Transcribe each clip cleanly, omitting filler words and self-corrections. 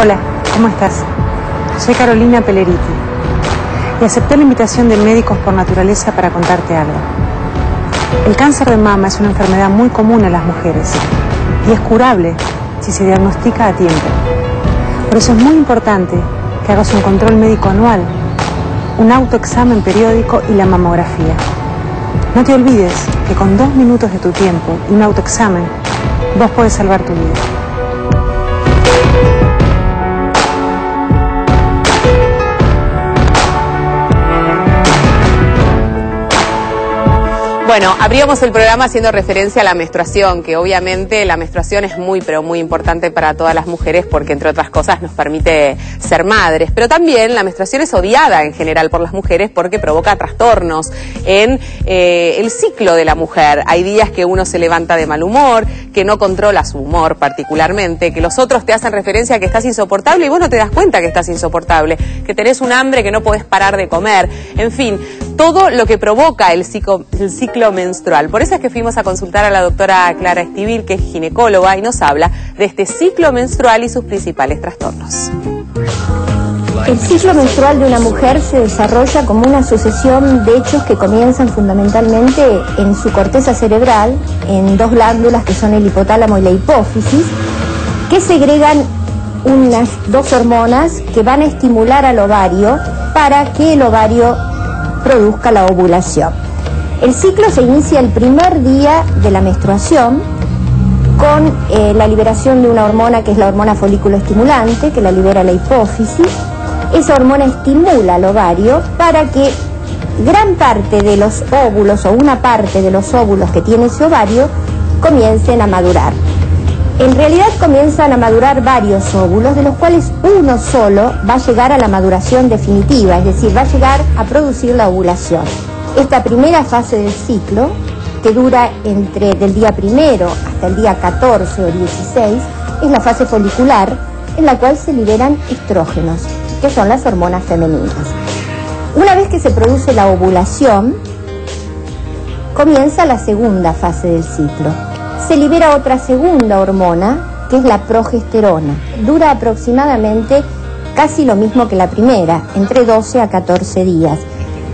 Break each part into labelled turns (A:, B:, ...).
A: Hola, ¿cómo estás? Soy Carolina Pelleriti y acepté la invitación de Médicos por Naturaleza para contarte algo. El cáncer de mama es una enfermedad muy común en las mujeres y es curable si se diagnostica a tiempo. Por eso es muy importante que hagas un control médico anual, un autoexamen periódico y la mamografía. No te olvides que con 2 minutos de tu tiempo y un autoexamen, vos podés salvar tu vida.
B: Bueno, abríamos el programa haciendo referencia a la menstruación, que obviamente la menstruación es muy, pero muy importante para todas las mujeres porque, entre otras cosas, nos permite ser madres. Pero también la menstruación es odiada en general por las mujeres porque provoca trastornos en el ciclo de la mujer. Hay días que uno se levanta de mal humor, que no controla su humor particularmente, que los otros te hacen referencia a que estás insoportable y vos no te das cuenta que estás insoportable, que tenés un hambre que no podés parar de comer. En fin, todo lo que provoca el ciclo menstrual. Por eso es que fuimos a consultar a la doctora Clara Estivil, que es ginecóloga, y nos habla de este ciclo menstrual y sus principales trastornos.
C: El ciclo menstrual de una mujer se desarrolla como una sucesión de hechos que comienzan fundamentalmente en su corteza cerebral, en 2 glándulas que son el hipotálamo y la hipófisis, que segregan unas 2 hormonas que van a estimular al ovario para que el ovario produzca la ovulación. El ciclo se inicia el primer día de la menstruación con la liberación de una hormona que es la hormona folículo estimulante, que la libera la hipófisis. Esa hormona estimula al ovario para que gran parte de los óvulos o una parte de los óvulos que tiene ese ovario comiencen a madurar. En realidad comienzan a madurar varios óvulos, de los cuales uno solo va a llegar a la maduración definitiva, es decir, va a llegar a producir la ovulación. Esta primera fase del ciclo, que dura del día 1 hasta el día 14 o 16, es la fase folicular, en la cual se liberan estrógenos, que son las hormonas femeninas. Una vez que se produce la ovulación, comienza la segunda fase del ciclo. Se libera otra segunda hormona, que es la progesterona. Dura aproximadamente casi lo mismo que la primera, entre 12 a 14 días.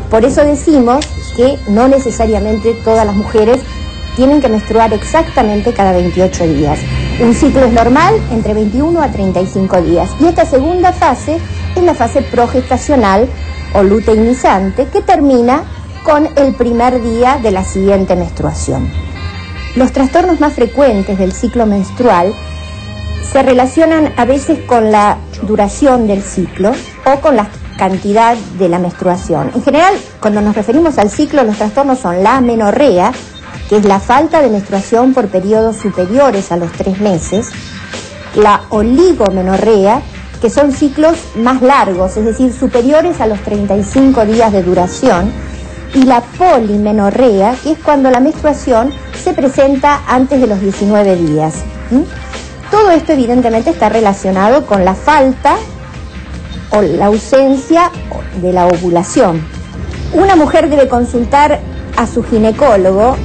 C: Por eso decimos que no necesariamente todas las mujeres tienen que menstruar exactamente cada 28 días. Un ciclo es normal entre 21 a 35 días. Y esta segunda fase es la fase progestacional o luteinizante, que termina con el primer día de la siguiente menstruación. Los trastornos más frecuentes del ciclo menstrual se relacionan a veces con la duración del ciclo o con la cantidad de la menstruación. En general, cuando nos referimos al ciclo, los trastornos son la amenorrea, que es la falta de menstruación por periodos superiores a los 3 meses, la oligomenorrea, que son ciclos más largos, es decir, superiores a los 35 días de duración, y la polimenorrea, que es cuando la menstruación se presenta antes de los 19 días. Todo esto evidentemente está relacionado con la falta o la ausencia de la ovulación. Una mujer debe consultar a su ginecólogo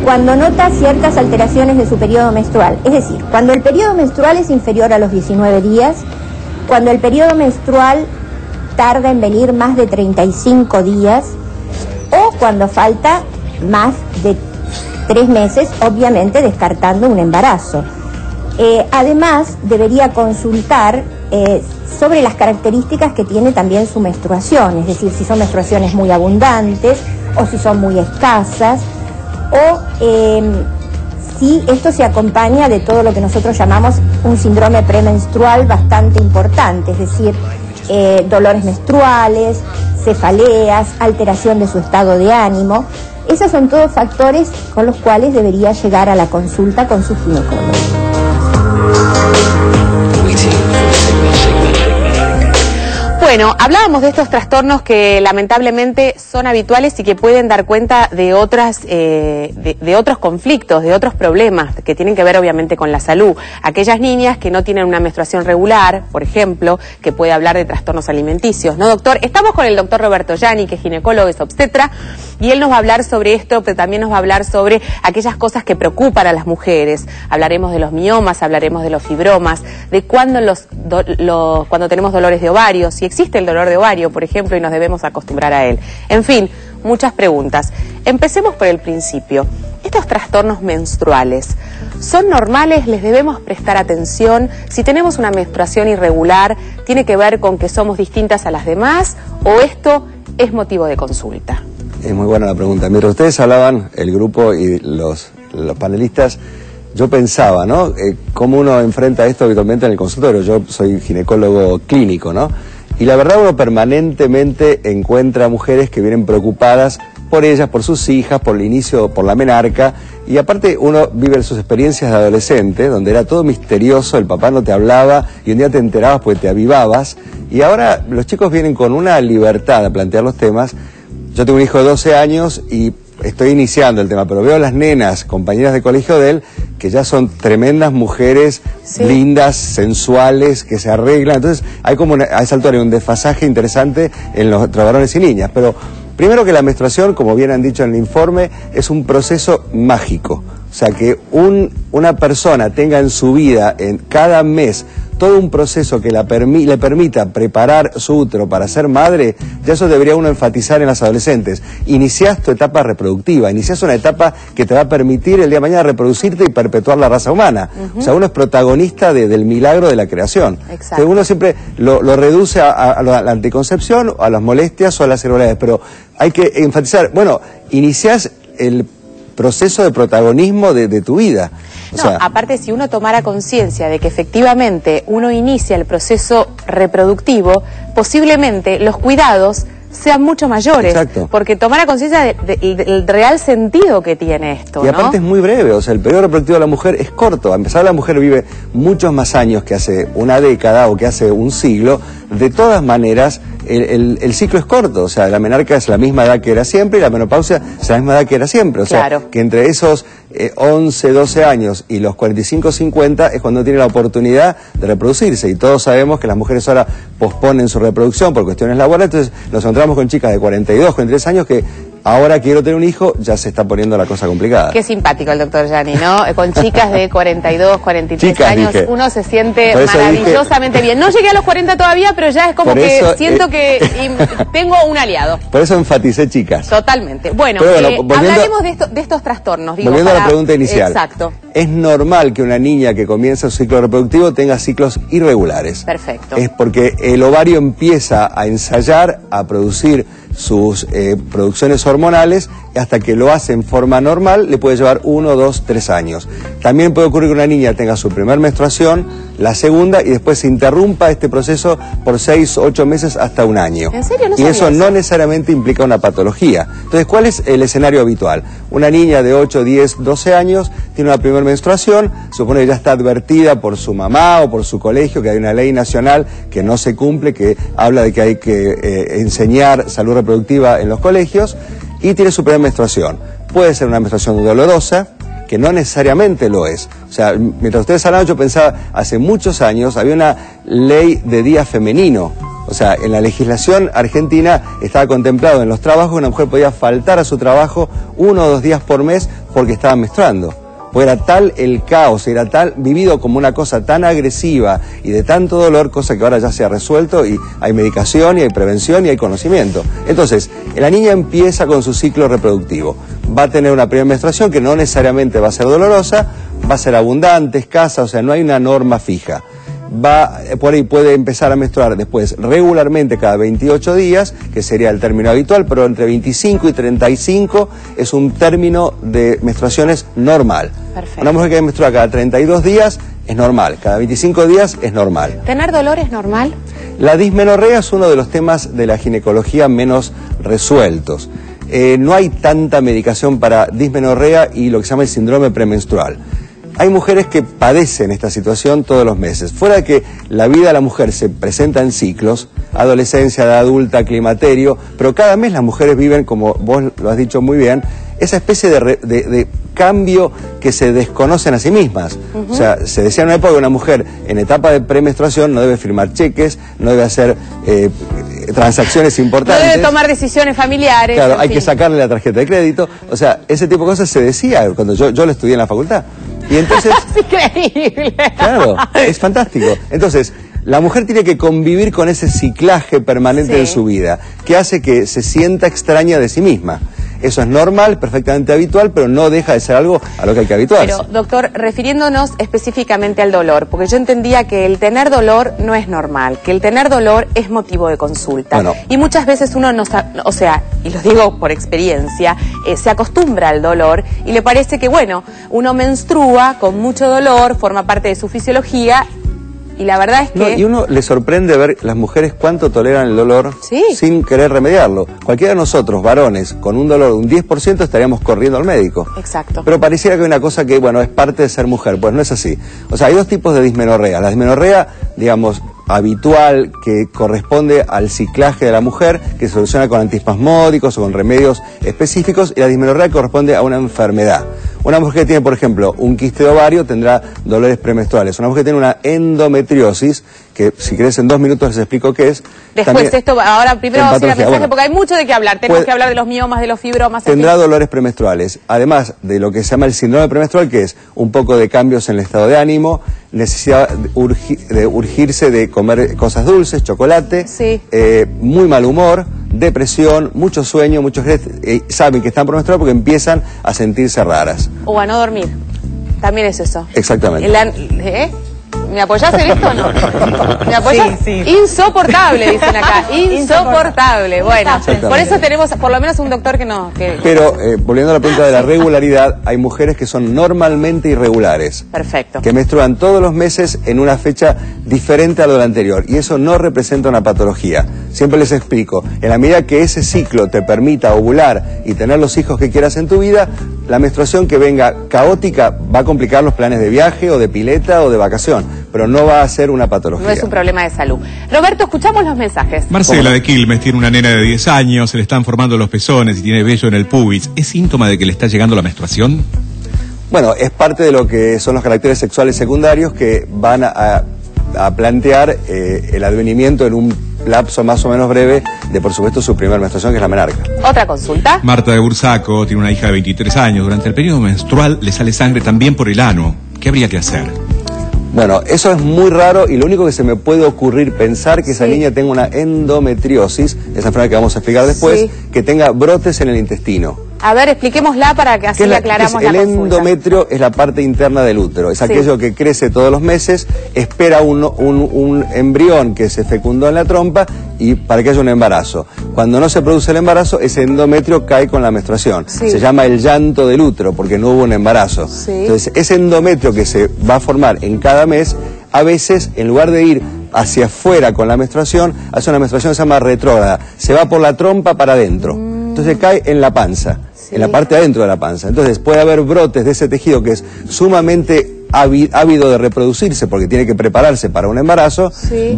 C: cuando nota ciertas alteraciones de su periodo menstrual, es decir, cuando el periodo menstrual es inferior a los 19 días, cuando el periodo menstrual tarda en venir más de 35 días o cuando falta más de 3 meses, obviamente descartando un embarazo. Además, debería consultar sobre las características que tiene también su menstruación, es decir, si son menstruaciones muy abundantes o si son muy escasas, o si esto se acompaña de todo lo que nosotros llamamos un síndrome premenstrual bastante importante, es decir, dolores menstruales, cefaleas, alteración de su estado de ánimo. Esos son todos factores con los cuales debería llegar a la consulta con su ginecólogo.
B: Bueno, hablábamos de estos trastornos que lamentablemente son habituales y que pueden dar cuenta de otros conflictos, de otros problemas que tienen que ver obviamente con la salud. Aquellas niñas que no tienen una menstruación regular, por ejemplo, que puede hablar de trastornos alimenticios, ¿no, doctor? Estamos con el doctor Roberto Gianni, que es ginecólogo, es obstetra, y él nos va a hablar sobre esto, pero también nos va a hablar sobre aquellas cosas que preocupan a las mujeres. Hablaremos de los miomas, hablaremos de los fibromas, de cuando cuando tenemos dolores de ovario, si existe el dolor de ovario, por ejemplo, y nos debemos acostumbrar a él. En fin, muchas preguntas. Empecemos por el principio. ¿Estos trastornos menstruales son normales? ¿Les debemos prestar atención? Si tenemos una menstruación irregular, ¿tiene que ver con que somos distintas a las demás o esto es motivo de consulta?
D: Es muy buena la pregunta. Mientras ustedes hablaban, el grupo y los panelistas, yo pensaba, ¿no? Cómo uno enfrenta esto habitualmente en el consultorio. Yo soy ginecólogo clínico, ¿no? Y la verdad uno permanentemente encuentra mujeres que vienen preocupadas por ellas, por sus hijas, por el inicio, por la menarca, y aparte uno vive sus experiencias de adolescente, donde era todo misterioso, el papá no te hablaba, y un día te enterabas porque te avivabas, y ahora los chicos vienen con una libertad a plantear los temas. Yo tengo un hijo de 12 años y estoy iniciando el tema, pero veo a las nenas, compañeras de colegio de él, que ya son tremendas mujeres, sí, lindas, sensuales, que se arreglan. Entonces hay como a esa altura hay un desfasaje interesante en los varones y niñas. Pero primero que la menstruación, como bien han dicho en el informe, es un proceso mágico. O sea, que una persona tenga en su vida, en cada mes, todo un proceso que le permita preparar su útero para ser madre, ya eso debería uno enfatizar en las adolescentes. Iniciás tu etapa reproductiva, iniciás una etapa que te va a permitir el día de mañana reproducirte y perpetuar la raza humana. O sea, uno es protagonista del milagro de la creación. Exacto. Uno siempre lo reduce a la anticoncepción, a las molestias o a las irregularidades, pero hay que enfatizar, bueno, iniciás el proceso de protagonismo de tu vida. O sea,
B: aparte, si uno tomara conciencia de que efectivamente uno inicia el proceso reproductivo, posiblemente los cuidados sean mucho mayores. Exacto. Porque tomara conciencia del real sentido que tiene esto,
D: y aparte, ¿no? Es muy breve, o sea, el periodo reproductivo de la mujer es corto. A pesar de la mujer vive muchos más años que hace una década o que hace un siglo, de todas maneras el ciclo es corto. O sea, la menarca es la misma edad que era siempre y la menopausia es la misma edad que era siempre. O sea, claro, que entre esos 11, 12 años y los 45, 50 es cuando tiene la oportunidad de reproducirse. Y todos sabemos que las mujeres ahora posponen su reproducción por cuestiones laborales. Entonces nos encontramos con chicas de 42, 43 años que ahora quiero tener un hijo, ya se está poniendo la cosa complicada.
B: Qué simpático el doctor Gianni, ¿no? Con chicas de 42, 43 años, dije, uno se siente maravillosamente bien. No llegué a los 40 todavía, pero ya es como que siento que tengo un aliado.
D: Por eso enfaticé chicas.
B: Totalmente. Bueno, hablaremos de estos trastornos. Digo,
D: volviendo a la pregunta inicial.
B: Exacto.
D: Es normal que una niña que comienza su ciclo reproductivo tenga ciclos irregulares.
B: Perfecto.
D: Es porque el ovario empieza a ensayar, a producir sus producciones hormonales, hasta que lo hace en forma normal le puede llevar 1, 2, 3 años. También puede ocurrir que una niña tenga su primera menstruación, la segunda, y después se interrumpa este proceso por 6, 8 meses hasta un año.
B: ¿En serio? No
D: y eso no necesariamente implica una patología. Entonces, ¿cuál es el escenario habitual? Una niña de 8, 10, 12 años tiene una primera menstruación, se supone que ya está advertida por su mamá o por su colegio, que hay una ley nacional que no se cumple, que habla de que hay que enseñar salud reproductiva en los colegios, y tiene su primera menstruación. Puede ser una menstruación dolorosa, que no necesariamente lo es. O sea, mientras ustedes hablaban, yo pensaba, hace muchos años había una ley de día femenino. O sea, en la legislación argentina estaba contemplado en los trabajos que una mujer podía faltar a su trabajo 1 o 2 días por mes porque estaba menstruando. Porque era tal el caos, era tal vivido como una cosa tan agresiva y de tanto dolor, cosa que ahora ya se ha resuelto y hay medicación y hay prevención y hay conocimiento. Entonces, la niña empieza con su ciclo reproductivo. Va a tener una primera menstruación que no necesariamente va a ser dolorosa, va a ser abundante, escasa, o sea, no hay una norma fija. Por ahí puede empezar a menstruar después regularmente cada 28 días, que sería el término habitual, pero entre 25 y 35 es un término de menstruaciones normal. Perfecto. Una mujer que menstrua cada 32 días es normal, cada 25 días es normal.
B: ¿Tener dolor es normal?
D: La dismenorrea es uno de los temas de la ginecología menos resueltos. No hay tanta medicación para dismenorrea y lo que se llama el síndrome premenstrual. hay mujeres que padecen esta situación todos los meses. Fuera de que la vida de la mujer se presenta en ciclos, adolescencia, edad adulta, climaterio, pero cada mes las mujeres viven, como vos lo has dicho muy bien, esa especie de cambio que se desconocen a sí mismas. O sea, se decía en una época que una mujer en etapa de premenstruación no debe firmar cheques, no debe hacer transacciones importantes.
B: No debe tomar decisiones familiares.
D: Claro, hay que sacarle la tarjeta de crédito. O sea, ese tipo de cosas se decía cuando yo lo estudié en la facultad. Y entonces...
B: ¡Es increíble!
D: Claro, es fantástico. Entonces, la mujer tiene que convivir con ese ciclaje permanente de su vida, que hace que se sienta extraña de sí misma. Eso es normal, perfectamente habitual, pero no deja de ser algo a lo que hay que habituarse.
B: Pero, doctor, refiriéndonos específicamente al dolor, porque yo entendía que el tener dolor no es normal, que el tener dolor es motivo de consulta.
D: Bueno.
B: Y muchas veces uno no sabe, o sea, y lo digo por experiencia, se acostumbra al dolor y le parece que, bueno, uno menstrua con mucho dolor, forma parte de su fisiología. Y la verdad es que...
D: No, y uno le sorprende ver las mujeres cuánto toleran el dolor sin querer remediarlo. Cualquiera de nosotros, varones, con un dolor de un 10% estaríamos corriendo al médico.
B: Exacto.
D: Pero pareciera que hay una cosa que, bueno, es parte de ser mujer. Pues no es así. O sea, hay dos tipos de dismenorrea. La dismenorrea, digamos, habitual, que corresponde al ciclaje de la mujer, que se soluciona con antiespasmódicos o con remedios específicos, y la dismenorrea corresponde a una enfermedad. Una mujer que tiene, por ejemplo, un quiste de ovario tendrá dolores premenstruales. Una mujer que tiene una endometriosis, que si querés en 2 minutos les explico qué es.
B: Después esto, ahora primero vamos a ir a mensaje,
D: bueno,
B: porque hay mucho de qué hablar. Tenemos que hablar de los miomas, de los fibromas.
D: Tendrá dolores premenstruales, además de lo que se llama el síndrome premenstrual, que es un poco de cambios en el estado de ánimo, necesidad de urgirse de comer cosas dulces, chocolate, muy mal humor, depresión, mucho sueño, muchos saben que están premenstruadas porque empiezan a sentirse raras.
B: O a no dormir. También es eso.
D: Exactamente.
B: ¿Me apoyás en esto o no? ¿Me apoyás?
E: Sí.
B: Insoportable, dicen acá. Insoportable. Bueno, por eso tenemos por lo menos un doctor que no...
D: Pero, volviendo a la pregunta de la regularidad, hay mujeres que son normalmente irregulares.
B: Perfecto.
D: Que menstruan todos los meses en una fecha diferente a lo de la anterior. Y eso no representa una patología. Siempre les explico, en la medida que ese ciclo te permita ovular y tener los hijos que quieras en tu vida, la menstruación que venga caótica va a complicar los planes de viaje o de pileta o de vacación, pero no va a ser una patología.
B: No es un problema de salud. Roberto, escuchamos los mensajes.
F: Marcela de Quilmes tiene una nena de 10 años, se le están formando los pezones y tiene vello en el pubis. ¿Es síntoma de que le está llegando la menstruación?
D: Bueno, es parte de lo que son los caracteres sexuales secundarios que van a plantear el advenimiento en un lapso más o menos breve de, por supuesto, su primera menstruación, que es la menarca.
B: ¿Otra consulta?
F: Marta de Bursaco tiene una hija de 23 años. Durante el periodo menstrual le sale sangre también por el ano. ¿Qué habría que hacer?
D: Bueno, eso es muy raro y lo único que se me puede ocurrir pensar que esa niña tenga una endometriosis, esa enfermedad que vamos a explicar después, que tenga brotes en el intestino.
B: A ver, expliquémosla para que así le aclaramos la consulta.
D: El endometrio es la parte interna del útero, es aquello que crece todos los meses, espera un embrión que se fecundó en la trompa y para que haya un embarazo. Cuando no se produce el embarazo, ese endometrio cae con la menstruación. Se llama el llanto del útero porque no hubo un embarazo. Entonces, ese endometrio que se va a formar en cada mes, a veces, en lugar de ir hacia afuera con la menstruación, hace una menstruación que se llama retrógrada. Se va por la trompa para adentro. Entonces cae en la panza, en la parte de adentro de la panza. Entonces puede haber brotes de ese tejido que es sumamente ávido de reproducirse porque tiene que prepararse para un embarazo,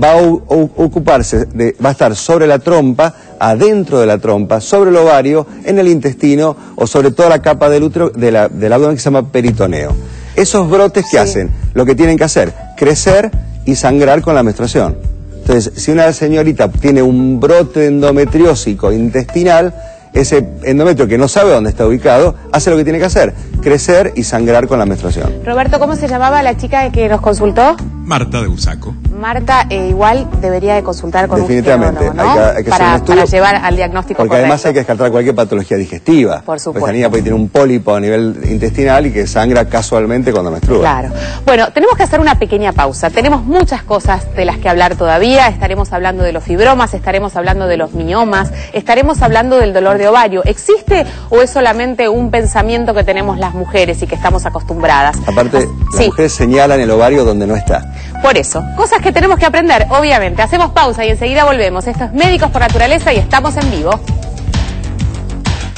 D: va a ocuparse, va a estar sobre la trompa, adentro de la trompa, sobre el ovario, en el intestino o sobre toda la capa del útero del abdomen que se llama peritoneo. Esos brotes, ¿qué hacen? Lo que tienen que hacer, crecer y sangrar con la menstruación. Entonces, si una señorita tiene un brote endometriósico intestinal, ese endometrio que no sabe dónde está ubicado, hace lo que tiene que hacer, crecer y sangrar con la menstruación.
B: Roberto, ¿cómo se llamaba la chica que nos consultó?
F: Marta de Bursaco.
B: Marta, igual debería de consultar con
D: definitivamente,
B: un ginecólogo, ¿no?
D: hay que hacer un estudio,
B: para llevar al diagnóstico
D: porque
B: correcto.
D: Además hay que descartar cualquier patología digestiva.
B: Por supuesto.
D: Pues la niña puede tener un pólipo a nivel intestinal y que sangra casualmente cuando menstrua.
B: Claro. Bueno, tenemos que hacer una pequeña pausa. Tenemos muchas cosas de las que hablar todavía. Estaremos hablando de los fibromas, estaremos hablando de los miomas, estaremos hablando del dolor de ovario. ¿Existe o es solamente un pensamiento que tenemos las mujeres y que estamos acostumbradas?
D: Aparte, las mujeres señalan el ovario donde no está.
B: Por eso, cosas que tenemos que aprender, obviamente. Hacemos pausa y enseguida volvemos. Esto es Médicos por Naturaleza y estamos en vivo.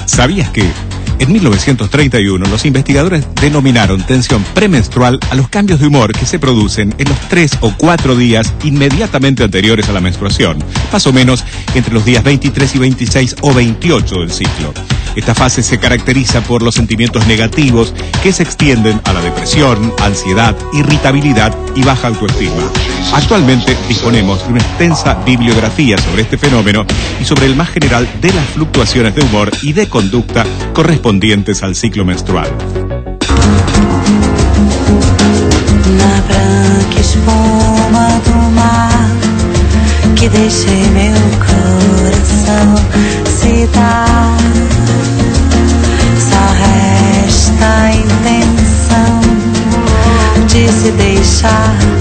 F: ¿Sabías que En 1931, los investigadores denominaron tensión premenstrual a los cambios de humor que se producen en los 3 o 4 días inmediatamente anteriores a la menstruación, más o menos entre los días 23 y 26 o 28 del ciclo. Esta fase se caracteriza por los sentimientos negativos que se extienden a la depresión, ansiedad, irritabilidad y baja autoestima. Actualmente disponemos de una extensa bibliografía sobre este fenómeno y sobre el más general de las fluctuaciones de humor y de conducta correspondientes al ciclo menstrual.
E: Na branca espuma do mar que deixe meu coração se dar, só resta a intenção de se deixar.